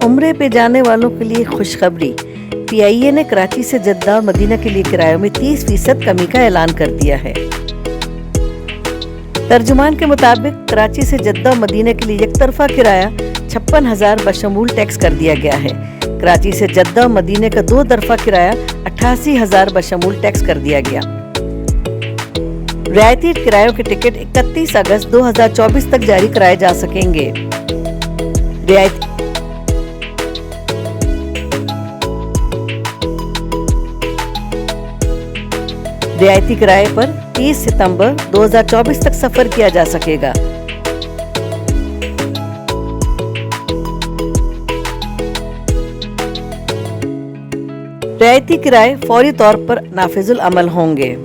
उम्रे पे जाने वालों के लिए खुशखबरी। पीआईए ने कराची से जद्दा और मदीना के लिए किरायों में 30% कमी का ऐलान कर दिया है। तर्जुमान के मुताबिक कराची से जद्दा और मदीना के लिए एक तरफा किराया 56,000 बशमूल टैक्स कर दिया गया है। कराची से जद्दा और मदीने का 2 तरफा किराया 88,000 बशमूल टैक्स कर दिया गया। रियायती किरायों के टिकट 31 अगस्त 2024 तक जारी कराए जा सकेंगे। रियायती किराए पर 30 सितंबर 2024 तक सफर किया जा सकेगा। रियायती किराए फौरी तौर पर नाफिजुल अमल होंगे।